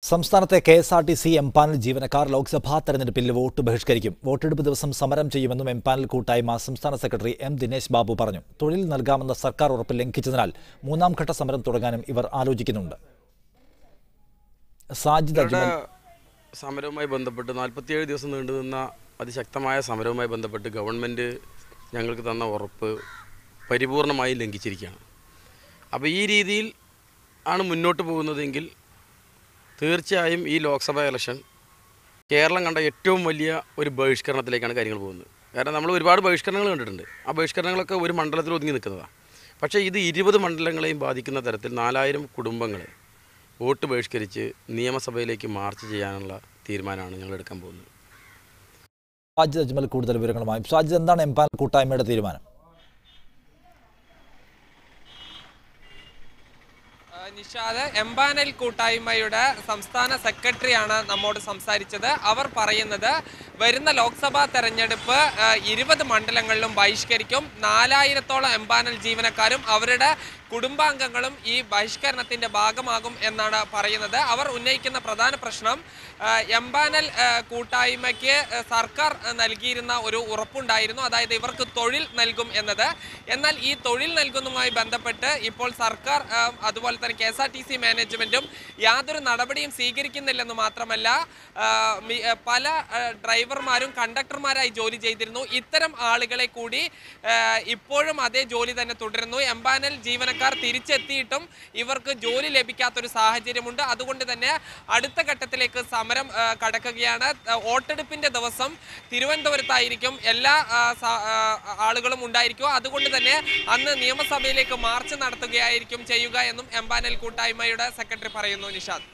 സംസ്ഥാനത്തെ KSRTC empanel ജീവനക്കാർ ലോക്സഭാ തെരഞ്ഞെടുപ്പിൽ വോട്ട് ബഹിഷ്കരിക്കും. വോട്ടെടുപ്പ് ദിവസം സമരം ചെയ്യുമെന്നും എംപാനൽ കൂട്ടായ്മ സംസ്ഥാന സെക്രട്ടറി എം ദിനേശ് ബാബു പറഞ്ഞു. തൊഴിൽ നൽകാമെന്ന സർക്കാർ ഉറപ്പ് ലംഘിച്ചതിനാൽ മൂന്നാം ഘട്ട സമരം തുടങ്ങാനും ഇവർ ആലോചിക്കുന്നുണ്ട്. സമരവുമായി ബന്ധപ്പെട്ട് 47 ദിവസം നീണ്ടുനിന്ന അതിശക്തമായ സമരവുമായി ബന്ധപ്പെട്ട് ഗവൺമെൻറ് ഞങ്ങൾക്ക് തന്ന ഉറപ്പ് പരിപൂർണമായി ലംഘിച്ചിരിക്കുകയാണ്. അപ്പോൾ ഈ രീതിയിൽ ആണ് മുന്നോട്ട് പോകുന്നതെങ്കിൽ തീർച്ചയായും ഈ ലോക്സഭാ ഇലക്ഷൻ കേരളം കണ്ട ഏറ്റവും വലിയ ഒരു ബഹിഷ്കരണത്തിലേക്കാണ് കാര്യങ്ങൾ പോകുന്നത്. കാരണം നമ്മൾ ഒരുപാട് ബഹിഷ്കരണങ്ങൾ കണ്ടിട്ടുണ്ട്. ആ ബഹിഷ്കരണങ്ങളൊക്കെ ഒരു മണ്ഡലത്തിൽ ഒതുങ്ങി നിൽക്കുന്നതാണ്. പക്ഷേ ഇത് 20 മണ്ഡലങ്ങളെയും ബാധിക്കുന്ന തരത്തിൽ 4000 കുടുംബങ്ങൾ വോട്ട് ബഹിഷ്കരിച്ച് നിയമസഭയിലേക്ക് മാർച്ച് ചെയ്യാനുള്ള തീരുമാനമാണ് ഞങ്ങൾ എടുക്കാൻ പോകുന്നത്. സാജിദ് അജ്മൽ കൂടുതൽ വിവരങ്ങളുമായി. സാജിദ്, എന്താണ് എംപാനൽ കൂട്ടായ്മയുടെ തീരുമാനം? നിഷാദ്, എംപാനൽ കൂട്ടായ്മയുടെ സംസ്ഥാന സെക്രട്ടറിയാണ് നമ്മോട് സംസാരിച്ചത്. അവർ പറയുന്നത് വരുന്ന ലോക്സഭാ തെരഞ്ഞെടുപ്പ് 20 മണ്ഡലങ്ങളിലും ബഹിഷ്കരിക്കും. 4000-ഓളം എംപാനൽ ജീവനക്കാരും അവരുടെ കുടുംബാംഗങ്ങളും ഈ ബഹിഷ്കരണത്തിൻ്റെ ഭാഗമാകും എന്നാണ് പറയുന്നത്. അവർ ഉന്നയിക്കുന്ന പ്രധാന പ്രശ്നം എംപാനൽ കൂട്ടായ്മയ്ക്ക് സർക്കാർ നൽകിയിരുന്ന ഒരു ഉറപ്പുണ്ടായിരുന്നു, അതായത് ഇവർക്ക് തൊഴിൽ നൽകും എന്നത്. എന്നാൽ ഈ തൊഴിൽ നൽകുന്നതുമായി ബന്ധപ്പെട്ട് ഇപ്പോൾ സർക്കാർ അതുപോലെ തന്നെ KSRTC മാനേജ്മെൻറ്റും യാതൊരു നടപടിയും സ്വീകരിക്കുന്നില്ലെന്ന് മാത്രമല്ല പല ഡ്രൈവർമാരും കണ്ടക്ടർമാരായി ജോലി ചെയ്തിരുന്നു. ഇത്തരം ആളുകളെ കൂടി ഇപ്പോഴും അതേ ജോലി തന്നെ തുടരുന്നു. എംപാനൽ ജീവനക്കാർ തിരിച്ചെത്തിയിട്ടും ഇവർക്ക് ജോലി ലഭിക്കാത്തൊരു സാഹചര്യമുണ്ട്. അതുകൊണ്ട് തന്നെ അടുത്ത ഘട്ടത്തിലേക്ക് സമരം കടക്കുകയാണ്. വോട്ടെടുപ്പിൻ്റെ ദിവസം തിരുവനന്തപുരത്തായിരിക്കും എല്ലാ ആളുകളും ഉണ്ടായിരിക്കുക. അതുകൊണ്ട് തന്നെ അന്ന് നിയമസഭയിലേക്ക് മാർച്ച് നടത്തുകയായിരിക്കും ചെയ്യുക എന്നും എംപാനൽ കൂട്ടായ്മയുടെ സെക്രട്ടറി പറയുന്നു. നിഷാദ്.